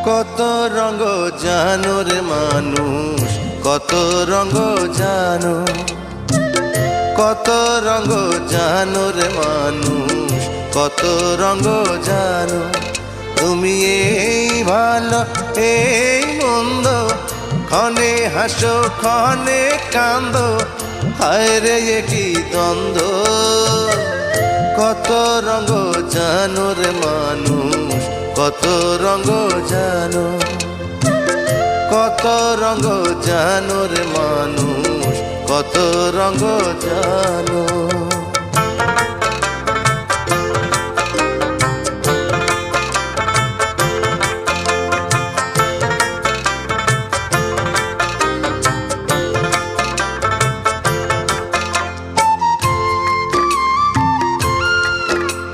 কত রঙ জানো রে মানুষ, কত রঙ জানো, কত রঙ জানো রে মানুষ, কত রঙ জানো। তুমি এই ভালো এই মন্দ, ক্ষণে হাসো ক্ষণে কান্দো, হায় রে কি দ্বন্দ্ব। কত রঙ জানো রে মানুষ, কত রঙ জানো, কত রঙ জানো রে মানুষ, কত রঙ জানো।